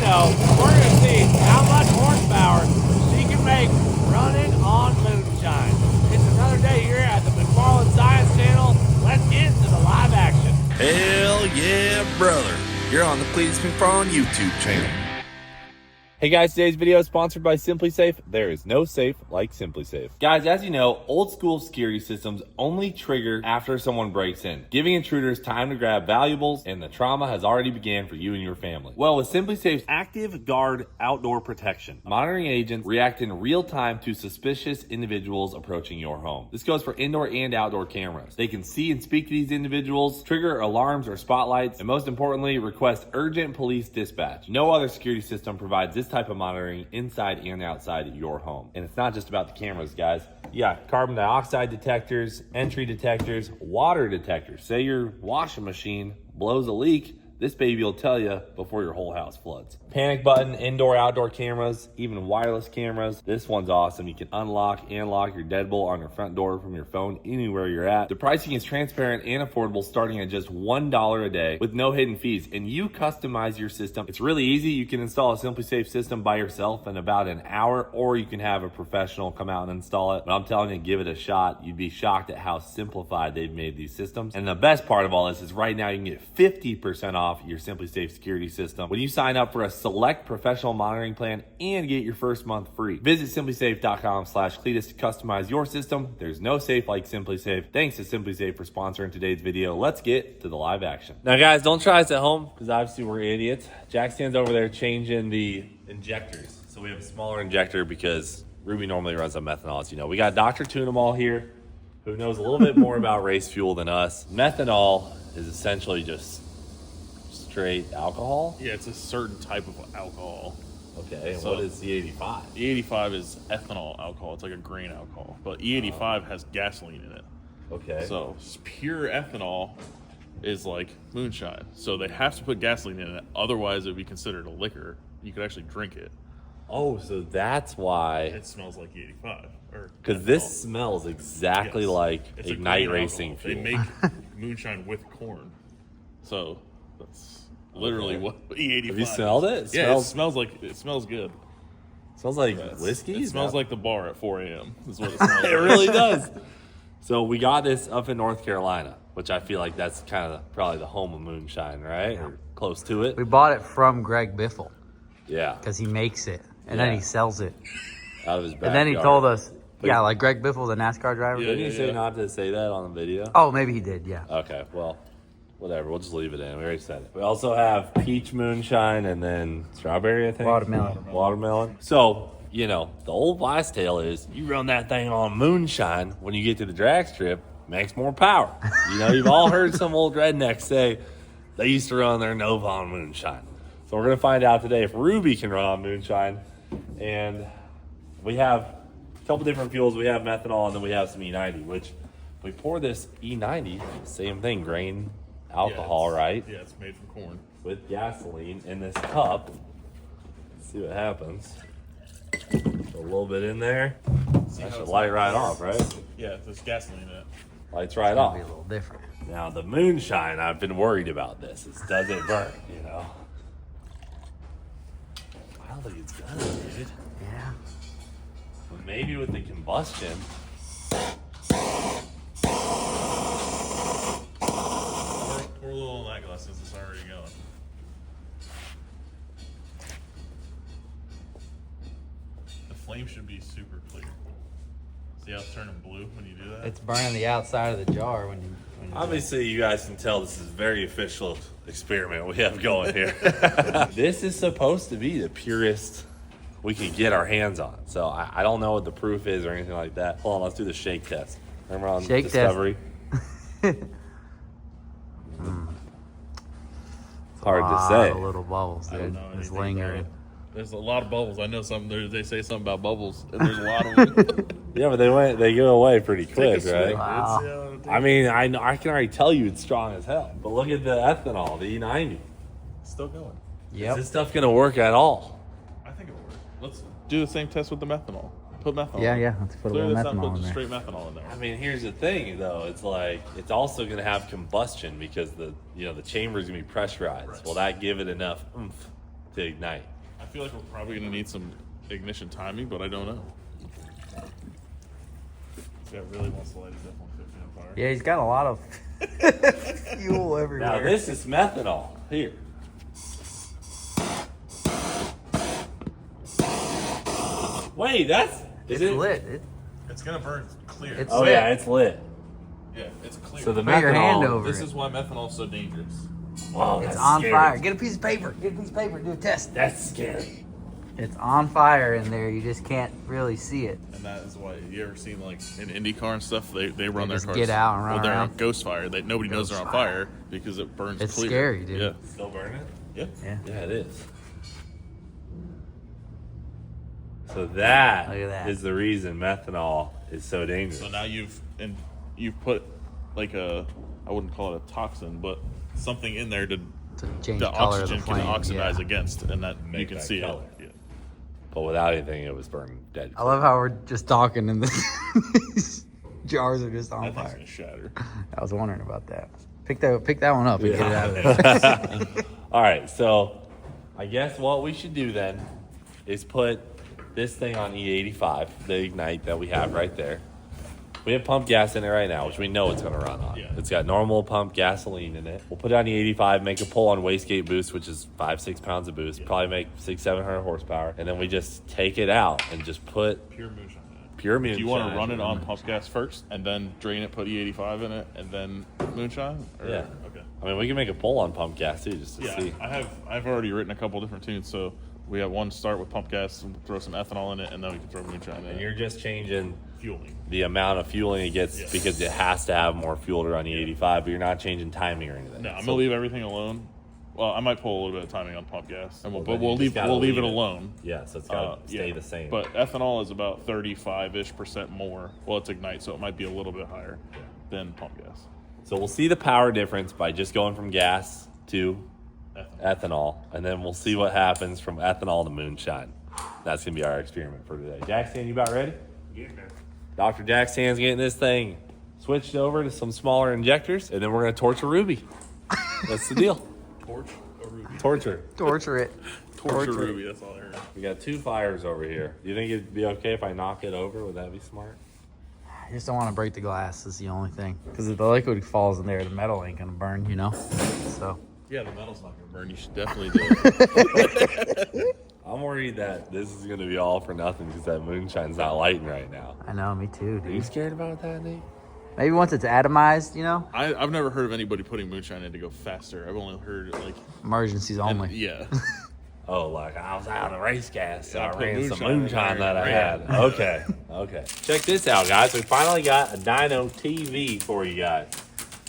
know, we're going to see how much horsepower she can make running on Moonshine. It's another day here at the McFarland Science Channel. Let's get into the live action. Hell yeah, brother. You're on the Cleetus McFarland YouTube channel. Hey guys, today's video is sponsored by Simply Safe. There is no safe like Simply Safe. Guys, as you know, old school security systems only trigger after someone breaks in, giving intruders time to grab valuables, and the trauma has already began for you and your family. Well, with Simply Safe's Active Guard Outdoor Protection, monitoring agents react in real time to suspicious individuals approaching your home. This goes for indoor and outdoor cameras. They can see and speak to these individuals, trigger alarms or spotlights, and most importantly, request urgent police dispatch. No other security system provides this type of monitoring inside and outside your home. And it's not just about the cameras, guys. You got carbon dioxide detectors, entry detectors, water detectors. Say your washing machine blows a leak, this baby will tell you before your whole house floods. Panic button, indoor, outdoor cameras, even wireless cameras. This one's awesome. You can unlock and lock your deadbolt on your front door from your phone anywhere you're at. The pricing is transparent and affordable, starting at just $1 a day with no hidden fees. And you customize your system. It's really easy. You can install a Simply Safe system by yourself in about an hour, or you can have a professional come out and install it. But I'm telling you, give it a shot. You'd be shocked at how simplified they've made these systems. And the best part of all this is right now you can get 50% off your Simply Safe security system when you sign up for a select professional monitoring plan and get your first month free. Visit simplysafe.com/Cleetus to customize your system. There's no safe like Simply Safe. Thanks to Simply Safe for sponsoring today's video. Let's get to the live action. Now guys, don't try this at home because obviously we're idiots. Jack stands over there changing the injectors. So we have a smaller injector because Ruby normally runs on methanol, as you know. We got Dr. Tunemal here who knows a little bit more about race fuel than us. Methanol is essentially just straight alcohol? Yeah, it's a certain type of alcohol. Okay, and So- what is E85? E85 is ethanol alcohol. It's like a grain alcohol. But E85 has gasoline in it. Okay. So pure ethanol is like moonshine. So they have to put gasoline in it. Otherwise, it would be considered a liquor. You could actually drink it. Oh, so that's why. It smells like E85. Because this smells exactly like It's a Ignite grain Racing alcohol. fuel. They make moonshine with corn. So that's literally Okay. what E85 Have you is. smelled it? Yeah, it smells good. Smells like whiskey? It smells like the bar at 4 a.m. is what it smells It like. really does. So we got this up in North Carolina, which I feel like that's kind of probably the home of moonshine, right? Or close to it. We bought it from Greg Biffle Yeah. because he makes it and then he sells it. Out of his backyard. And then he told us, yeah, like Greg Biffle, the NASCAR driver. Didn't he say not to say that on the video? Oh, maybe he did, yeah. Okay, well, whatever. We'll just leave it in. We already said it. We also have peach moonshine and then strawberry, I think. Watermelon. So, you know, the old wise tale is you run that thing on moonshine when you get to the drag strip, makes more power. You know, you've all heard some old rednecks say they used to run their Nova on moonshine. So we're going to find out today if Ruby can run on moonshine. And we have a couple different fuels. We have methanol and then we have some E90, which we pour this E90, same thing, grain alcohol, right? Yeah, it's made from corn. With gasoline in this cup. Let's see what happens. Put a little bit in there. That should light right off, right? Yeah, there's gasoline in it. Lights right It'll off. be a little different. Now the moonshine, I've been worried about this. Does it burn, you know? I don't think it's gonna, dude. Yeah. But maybe with the combustion. Pour a little on that glass since it's already going. The flame should be super clear. See how it's turning blue when you do that? It's burning the outside of the jar when you Obviously, you guys can tell this is a very official experiment we have going here. This is supposed to be the purest we could get our hands on. So I don't know what the proof is or anything like that. Hold on, let's do the shake test. Remember on Shake test. Discovery? It's hard to say. little bubbles, I don't dude. know It's anything about lingering. it. There's a lot of bubbles. I know they say something about bubbles, and there's a lot of them. Yeah, but they go away pretty quick, Take a right? swig, Wow. dude. See how it I mean, I can already tell you it's strong as hell. But look at the ethanol, the E90. It's still going. Is Yep. this stuff gonna work at all? I think it'll work. Let's do the same test with the methanol. Put methanol. Yeah, in. yeah. Let's put a Clear little this out, methanol put in the there. straight methanol in there. I mean, here's the thing though. It's like it's also gonna have combustion because the chamber is gonna be pressurized. Right. Will that give it enough oomph to ignite? I feel like we're probably gonna need some ignition timing, but I don't know. This guy really wants to light his F-150 on fire. Yeah, he's got a lot of fuel everywhere. Now this is methanol. Here. Wait, that's... It's lit. It's gonna burn clear. It's Oh lit. yeah, it's lit. Yeah, it's clear. So the Put your hand methanol... over This it. is why methanol is so dangerous. Wow, It's that's on scary. fire. Get a piece of paper. Get a piece of paper. Do a test. That's scary. It's on fire in there. You just can't really see it. And that is why you ever seen like in IndyCar and stuff, they run their just cars. get out and run well, they're around. on ghost fire. Nobody knows they're on fire because it burns It's clear. scary, dude. Yeah. Still burning? Yeah. Yeah. Yeah, it is. So that, Look at that. is the reason methanol is so dangerous. So now you've put like I wouldn't call it a toxin, but something in there to change the the color oxygen of the flame. can oxidize yeah. against, and that you Make can that see color. it. Yeah. But without anything, it was burned dead. I love how we're just talking and these jars are just on That thing's fire. gonna shatter. I was wondering about that. Pick that one up and get it out of there. All right, so I guess what we should do then is put this thing on E85, the Ignite that we have right there. We have pump gas in it right now, which we know it's going to run on. Yeah. It's got normal pump gasoline in it. We'll put it on E85, make a pull on wastegate boost, which is 5-6 pounds of boost, probably make 600-700 horsepower, and then we just take it out and just put Pure moonshine in it. pure moonshine. Do you want to run it on pump gas first, and then drain it, put E85 in it, and then moonshine? Or, Yeah. Okay. I mean, we can make a pull on pump gas too, just to Yeah, see. I've already written a couple different tunes, so we have one start with pump gas, and throw some ethanol in it, and then we can throw moonshine in And it. you're just changing Fueling. the amount of fueling it gets Yeah. because it has to have more fuel to run E85, but you're not changing timing or anything. No, I'm So- gonna leave everything alone. Well, I might pull a little bit of timing on pump gas, and then but you we'll just leave gotta it leave it. alone. Yeah, so it's got to stay the same. But ethanol is about 35-ish% more. Well, it's Ignite, so it might be a little bit higher than pump gas. So we'll see the power difference by just going from gas to ethanol, and then we'll see what happens from ethanol to moonshine. That's going to be our experiment for today. Jackson, you about ready? Getting there. Dr. Jackson's getting this thing switched over to some smaller injectors, and then we're going to torture Ruby. That's the deal. Torch a Ruby. Torture. Torture it. Torch a Ruby. That's all I heard. We got 2 fires over here. Do you think it'd be okay if I knock it over? Would that be smart? I just don't want to break the glass. Is the only thing. Because if the liquid falls in there, the metal ain't gonna burn. You know. So. Yeah, the metal's not gonna burn. You should definitely do it. I'm worried that this is going to be all for nothing because that moonshine's not lighting right now. I know. Me too, Are you dude. scared about that, Nate? Maybe once it's atomized, you know, I've never heard of anybody putting moonshine in to go faster. I've only heard like emergencies only. yeah. Oh, like I was out of race gas, so Yeah, I I put ran some moonshine in moonshine there that I and had. Okay, okay. Check this out, guys. We finally got a dyno TV for you guys.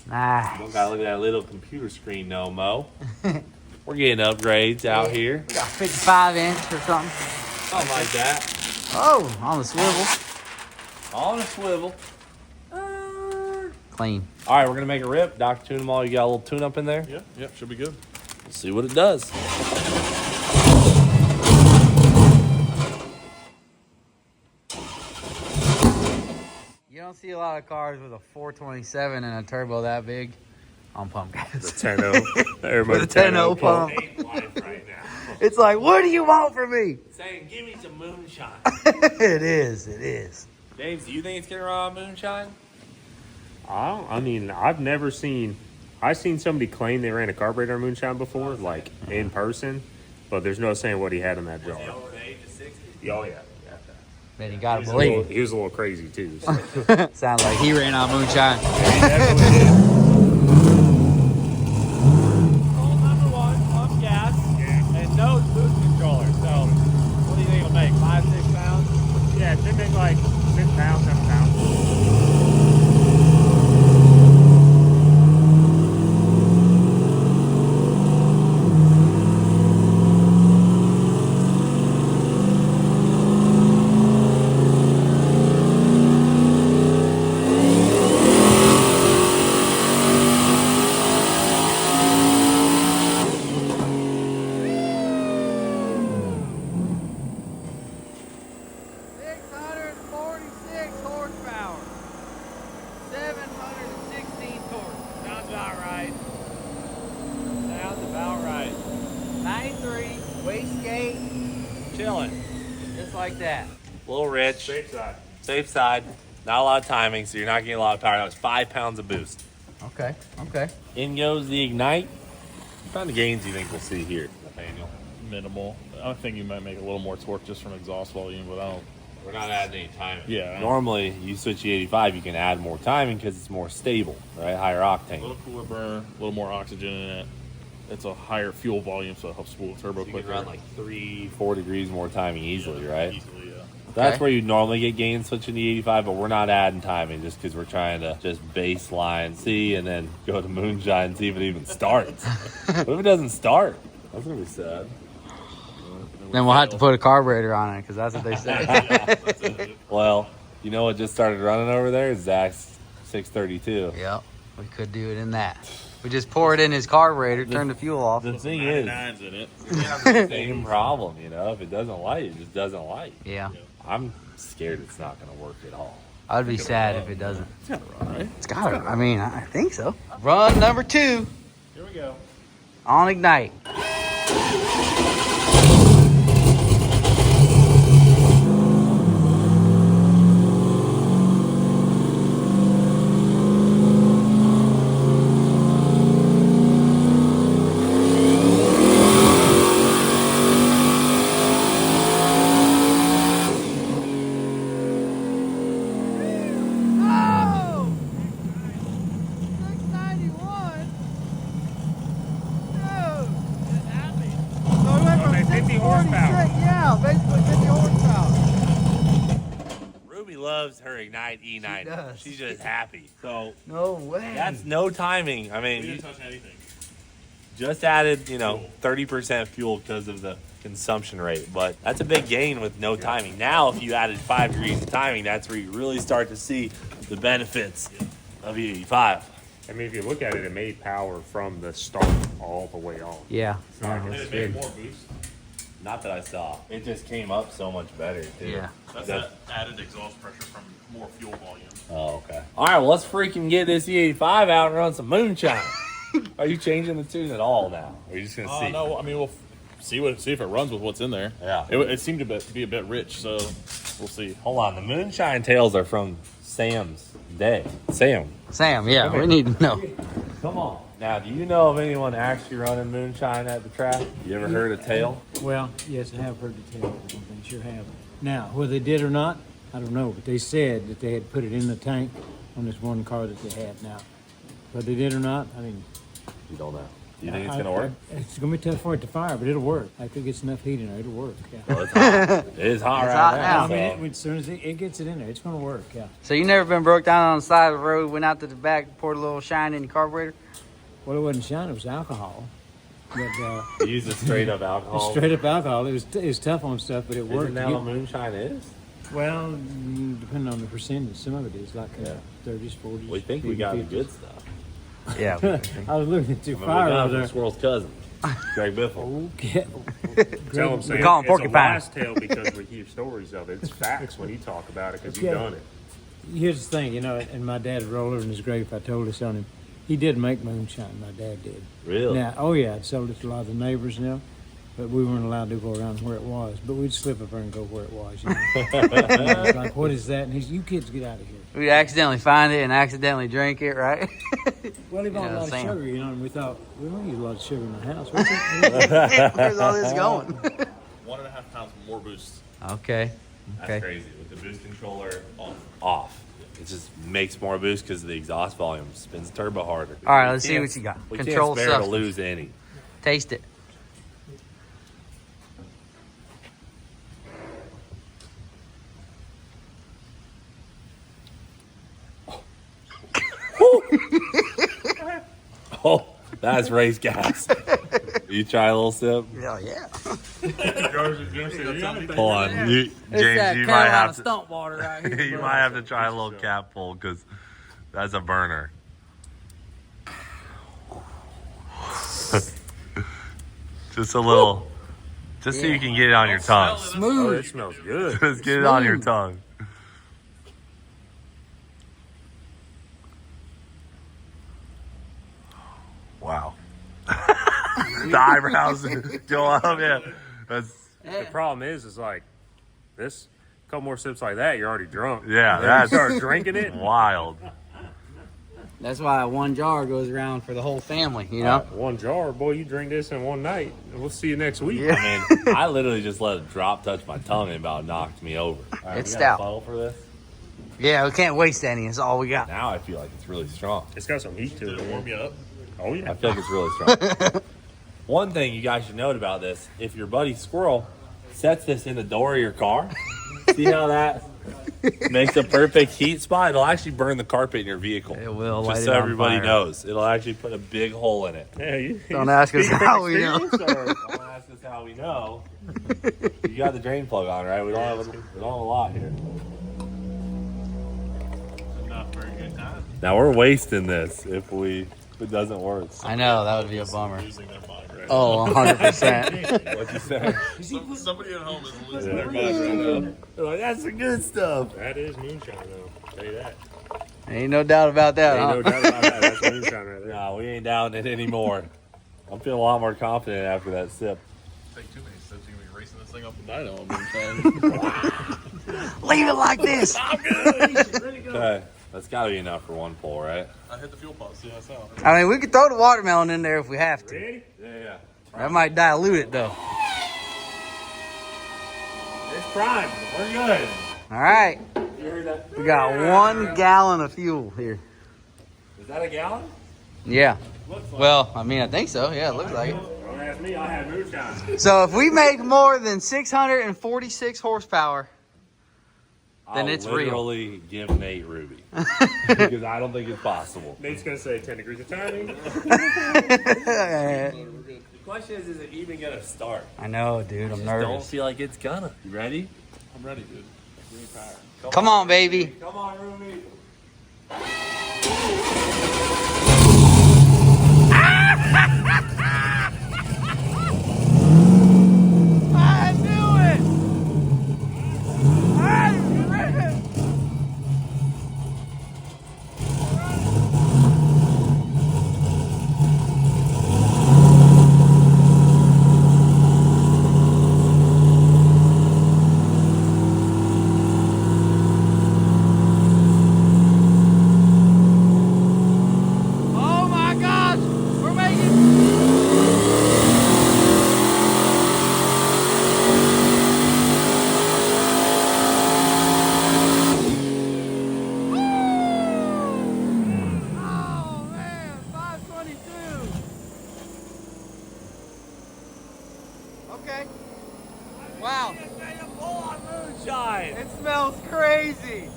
Nice. Don't gotta look at that little computer screen no mo. We're getting upgrades out here. We got 55-inch or something. Something like that. Oh, on the swivel. On a swivel. Clean. All right, we're gonna make a rip. Dr. Tune 'em all. You got a little tune up in there? Yeah, should be good. We'll see what it does. You don't see a lot of cars with a 427 and a turbo that big on pump gas. 10-0. With a 10-0 pump. Right now. It's like, what do you want from me? Saying, give me some moonshine. It is. James, do you think it's gonna run on moonshine? I mean, I've never seen. I've seen somebody claim they ran a carburetor on moonshine before, like in person, but there's no saying what he had in that jar. Over the age of 60? Oh yeah. Man, you gotta He was, believe he was a little crazy too. So. it. Sounds like he ran on moonshine. He definitely did. Rule number 1, pump gas, and no boost controller. So, what do you think it'll make? 5-6 pounds? Yeah, it should make like 6 pounds, 7 pounds. chilling. Just like that. A little rich. Safe side. Safe side. Not a lot of timing, so you're not getting a lot of power. That was 5 pounds of boost. Okay. Okay. In goes the Ignite. What kind of gains do you think we'll see here, Nathaniel? Minimal. I think you might make a little more torque just from exhaust volume, but I don't. We're not adding any timing. Yeah. Normally, you switch the 85, you can add more timing because it's more stable, right? Higher A octane. little cooler burn, a little more oxygen in it. It's a higher fuel volume, so it helps spool turbo So you quicker. can run like 3-4 degrees more timing easily, right? Easily, yeah. That's where you normally get gains switching to 85, but we're not adding timing just because we're trying to just baseline see and then go to Moonshine and see if it even starts. What if it doesn't start? That's gonna be sad. Then we'll have to put a carburetor on it because that's what they say. Well, you know what just started running over there? Zach's 632. Yep. We could do it in that. We just pour it in his carburetor, turn the fuel off. The thing is, 99's in it. we have the same problem, you know? If it doesn't light, it just doesn't light. Yeah. I'm scared it's not going to work at all. I'd be sad if it doesn't. It's gotta run, right? It's got to. I mean, I think so. Run number 2 Here we go. on Ignite. Ruby loves her Ignite E90. does. She's just happy. So No way. that's no timing. I mean, We you didn't touch anything. just added, 30% fuel because of the consumption rate, but that's a big gain with no timing. Now, if you added 5 degrees of timing, that's where you really start to see the benefits of E85. I mean, if you look at it, it made power from the start all the way on. Yeah. And That's it made good. more boost. Not that I saw. It just came up so much better, too. Yeah. That's that added exhaust pressure from more fuel volume. Oh, okay. All right, well, let's freaking get this E85 out and run some Moonshine. Are you changing the tune at all now? Or are you just going to see? No, I mean, we'll see if it runs with what's in there. Yeah. It seemed to be a bit rich, so we'll see. Hold on. The Moonshine tails are from Sam's day. Sam, Yeah, we need to know. come on. Now, do you know of anyone actually running Moonshine at the track? You ever heard of tail? Well, yes, I have heard the tale. I sure have. Now, whether they did or not, I don't know. But they said that they had put it in the tank on this one car that they had. Now, whether they did or not, I mean, You don't know. Do you think it's going to work? It's going to be tough for it to fire, but it'll work. If it gets enough heat in there, it'll work. Yeah. Well, it's hot. It is hot It's right hot now. now. I mean, so- as soon as it gets it in there, it's going to work. Yeah. So you never been broke down on the side of the road, went out to the back, poured a little shine in your carburetor? Well, it wasn't shine; it was alcohol. But You use a straight up alcohol. straight up alcohol. It was tough on stuff, but it worked. Isn't that what Moonshine is? Well, depending on the percentage, some of it is like 30s, 40s. We think we 50s, got the 50s. good stuff. Yeah. I was looking at your I mean, fire we got over the there. squirrel's cousin, Greg Biffle. Okay. Tell him, Sam, call him it's porcupine. a wise tale because we hear stories of it. It's facts when you talk about it because you've Okay. done it. Here's the thing, and my dad would roll over in his grave if I told this on him. He did make moonshine, my dad did. Really? Now, oh yeah, I'd sold it to a lot of the neighbors now, but we weren't allowed to go around where it was. But we'd slip up there and go where it was. You know? And I was like, what is that? And he's, you kids get out of here. We accidentally find it and accidentally drink it, right? Well, he bought Yeah, a lot Sam. of sugar, you know, and we thought, we don't use a lot of sugar in the house. Where's Where's all this going? 1.5 pounds more boost. Okay. That's Okay. crazy. With the boost controller off. It just makes more boost because the exhaust volume spins turbo harder. All right, We let's see can't- what you got. We Control can't spare to substance. lose any. Taste it. Oh, that's race gas. You try a little sip? Hell yeah. Hold on. You, James, you might have to. stump water right here. You might have to try a little capful because that's a burner. Just a little, just so you can get it on your tongue. Oh, Smooth. it smells good. Just get it on your tongue. Wow. The eyebrows go up, yeah. That's The problem is like this. A couple more sips like that, you're already drunk. Yeah, Then that's you start drinking it. wild. That's why one jar goes around for the whole family, you know? One jar, boy, you drink this in one night. We'll see you next week. Yeah. I mean, I literally just let it drop, touch my tongue, and about knocked me over. All right, It's we got a stout. funnel for this. Yeah, we can't waste any. It's all we got. Now I feel like it's really strong. It's got some heat to Did it. it warm you up? Oh, yeah. I feel like it's really strong. One thing you guys should note about this, if your buddy Squirrel sets this in the door of your car, see how that makes a perfect heat spot? It'll actually burn the carpet in your vehicle. It will. Just so everybody knows. It'll actually put a big hole in it. Yeah, Don't ask us speak from how we know. experience, or- Don't ask us how we know. You got the drain plug on, right? We don't have a lot here. Not very good time. Now we're wasting this if it doesn't work. I know, that would be a bummer. Losing their mind right Oh, 100%. What'd you say? now. Somebody at home is losing their mind right now. They're like, that's the good stuff. That is moonshine, though. I'll tell you that. Ain't no doubt about that, Ain't huh? no doubt about that. That's moonshine right there. Nah, we ain't down it anymore. I'm feeling a lot more confident after that sip. Take too many sips, you're gonna be racing this thing up the dyno. I'm moonshine. Leave it like this. Okay, that's gotta be enough for one pull, right? I hit the fuel pump. See that's how. I mean, we could throw the watermelon in there if we have to. Ready? Yeah. That might dilute it, though. It's prime. We're good. All right. You heard that? We got 1 gallon of fuel here. Is that a gallon? Yeah. Well, I mean, I think so. Yeah, it looks like it. Don't ask me. I have moonshine. So if we make more than 646 horsepower, then I'll it's real. literally give Nate Ruby. Because I don't think it's possible. Nate's going to say 10 degrees of timing. The question is it even gonna start? I know, dude. I'm Don't nervous. feel like it's gonna. You ready? I'm ready, dude. Give me power. Come on, baby. Come on, Ruby. I knew it. I knew it. Oh my gosh, we're making. Oh man, 522. Okay. Wow. Made a pull on Moonshine. It smells crazy.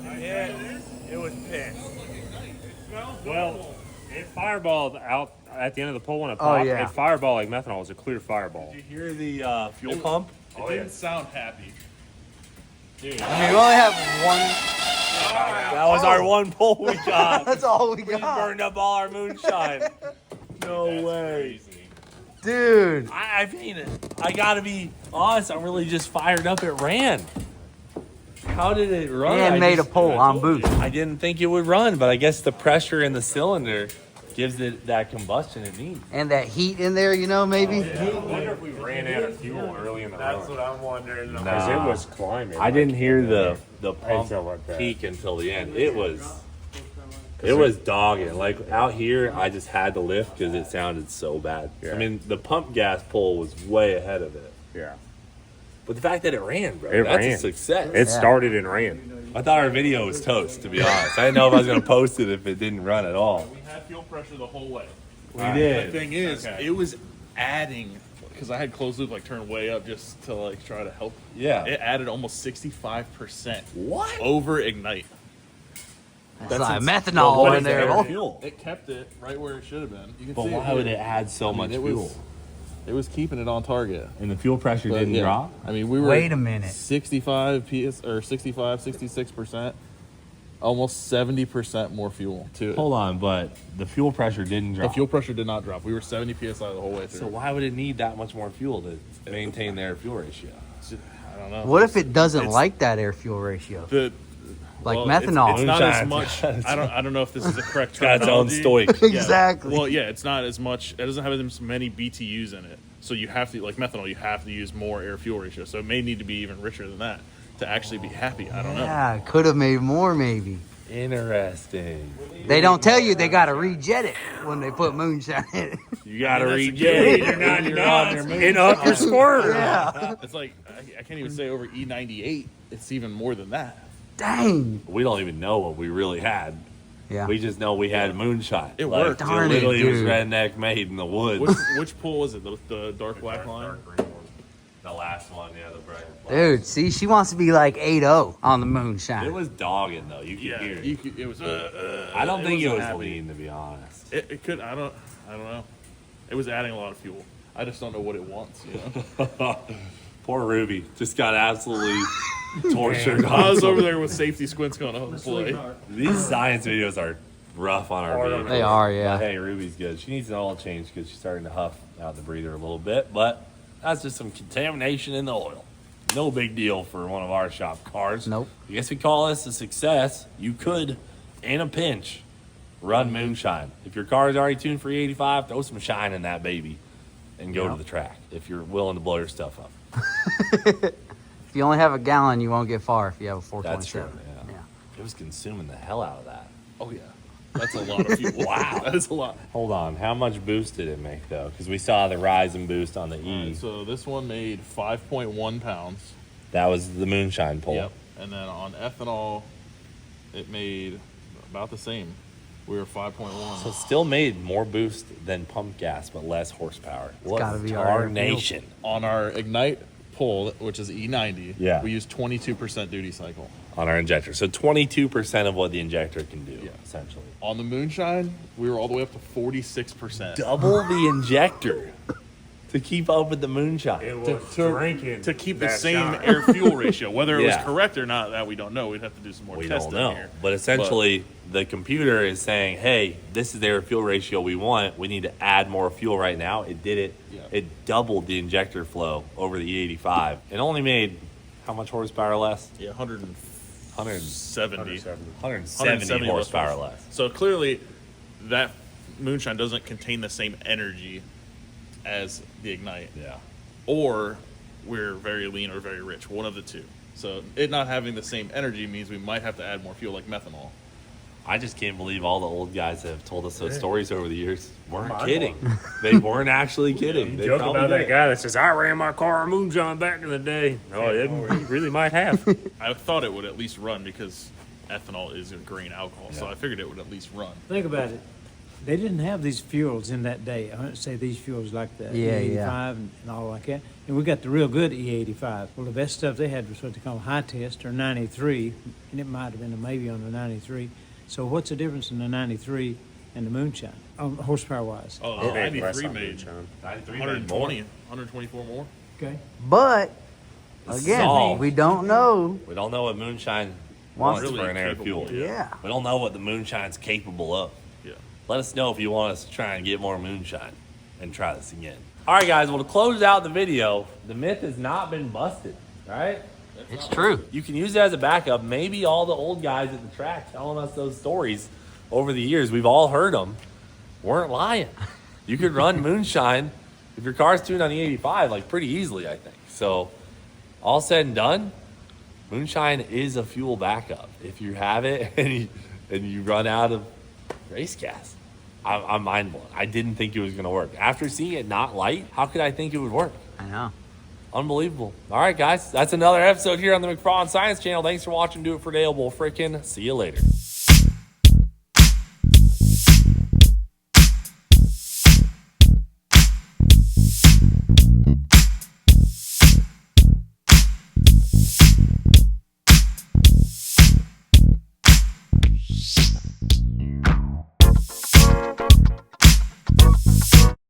It was pissed. Well, it fireballed out at the end of the pull when it Oh, popped. yeah. It fireballed like methanol. It was a clear fireball. Did you hear the fuel pump? It didn't sound happy. I mean, we only have one. That was our one pull we got. That's all we We got. burned up all our moonshine. No way. Crazy. Dude. I mean, I gotta be honest, I'm really just fired up. It ran. How did it run? And I made a just- pull on boost. I didn't think it would run, but I guess the pressure in the cylinder gives it that combustion it needs. And that heat in there, you know, maybe? I wonder if we ran out of fuel early in the run. I'm wondering. Because it was climbing. I didn't hear the Until pump like that. peak until the end. It was dogging. Like out here, I just had to lift because it sounded so bad. Yeah. I mean, the pump gas pull was way ahead of it. Yeah. But the fact that it ran, bro, It that's ran. a success. It started and ran. I thought our video was toast, to be honest. I didn't know if I was going to post it if it didn't run at all. We had fuel pressure the whole way. We The did. thing is, Okay. it was adding because I had closed loop like turned way up just to like try to help. Yeah. It added almost 65% What? over ignite. That's like ins- methanol What in is there. air Oh. fuel? It kept it right where it should have been. You can But see why it would here. it add so much it fuel? was it was keeping it on target. And the fuel pressure But, didn't yeah, drop? I mean, we were Wait a minute. 65 PS or 65, 66%, almost 70% more fuel too. Hold on, but the fuel pressure didn't The drop. fuel pressure did not drop. We were 70 psi the whole way through. So why would it need that much more fuel to maintain the air fuel ratio? I don't know. What if it doesn't like that air fuel ratio? like Well, methanol. It's not as Moonshine. much. I don't know if this is the correct Got its own terminology. stoic. Yeah. Exactly. Well, yeah, it's not as much. It doesn't have as many BTUs in it. So you have to, like methanol, you have to use more air fuel ratio. So it may need to be even richer than that to actually be happy. I don't know. Yeah, could have made more maybe. Interesting. They don't tell you they got to rejet it when they put moonshine in it. You gotta That's read a good- it. you're on their Hit up your squirt. Yeah. It's like I can't even say over E98. It's even more than that. Dang. We don't even know what we really had. Yeah. We just know we had moonshine. It worked. Darn it, literally was dude. redneck made in the woods. Which pool was it? The dark black line? The last one, yeah, the bright. Dude, see, she wants to be like 8-0 on the moonshine. It was dogging though. You could Yeah, hear it. it was. I don't think it was happy. lean, to be honest. It could. I don't know. It was adding a lot of fuel. I just don't know what it wants. You know. Poor Ruby just got absolutely tortured. I was over there with safety squints going on play. These science videos are rough on our vehicles. They are, yeah. But hey, Ruby's good. She needs an oil change because she's starting to huff out the breather a little bit, but that's just some contamination in the oil. No big deal for one of our shop cars. Nope. I guess we call this a success. You could, in a pinch, run moonshine. If your car is already tuned for E85, throw some shine in that baby and go to the track if you're willing to blow your stuff up. If you only have a gallon, you won't get far if you have a That's 427. true, Yeah. It was consuming the hell out of that. Oh yeah, that's a lot of fuel. Wow, that is a lot. Hold on. How much boost did it make, though? Because we saw the rise and boost on the E. Alright, so this one made 5.1 pounds. That was the moonshine pole. Yep. And then on ethanol, it made about the same. We were 5.1. So it still made more boost than pump gas, but less horsepower. What gotta be our tarnation. On our Ignite pull, which is E90, Yeah. we use 22% duty cycle. On our injector. So 22% of what the injector can do, Yeah. essentially. On the Moonshine, we were all the way up to 46%. Double the injector to keep up with the moonshine. It was drinking To keep the that same shine. air fuel ratio. Whether it was Yeah. correct or not, that we don't know. We'd have to do some more We testing don't know. here. But essentially, the computer is saying, hey, this is the air fuel ratio we want. We need to add more fuel right now. It did it. Yeah. It doubled the injector flow over the E85. It only made how much horsepower less? Yeah, 170 170 horsepower less. So clearly, that Moonshine doesn't contain the same energy as the Ignite. Yeah. Or we're very lean or very rich. One of the two. So it not having the same energy means we might have to add more fuel like methanol. I just can't believe all the old guys that have told us those stories over the years weren't Mind kidding. They weren't actually kidding. They Joke probably about that did. guy that says, I ran my car on moonshine back in the day. Oh, he really might have. I thought it would at least run because ethanol is a grain alcohol. So Yeah. I figured it would at least run. Think about it. They didn't have these fuels in that day. I wouldn't say these fuels like the Yeah, E85 yeah. and all like that. And we got the real good E85. Well, the best stuff they had was what they call high test or 93, and it might have been a maybe on the 93. So what's the difference in the 93 and the Moonshine, horsepower-wise? Oh, It made 93 less on made moonshine. 120, 124 more. Okay. But, This is again, all- we don't know. We don't know what moonshine Wants wants to for be an air capable, fuel. Yeah. We don't know what the moonshine's capable of. Yeah. Let us know if you want us to try and get more moonshine and try this again. All right, guys. Well, to close out the video, the myth has not been busted, right? It's true. You can use it as a backup. Maybe all the old guys at the track telling us those stories over the years, we've all heard them, weren't lying. You could run moonshine if your car's tuned on the 85 like pretty easily, I think. So all said and done, moonshine is a fuel backup. If you have it and you run out of race gas, I'm mind blown. I didn't think it was going to work. After seeing it not light, how could I think it would work? I know. Unbelievable. All right, guys. That's another episode here on the McFarland Science Channel. Thanks for watching. Do it for Dale. We'll frickin' see you later.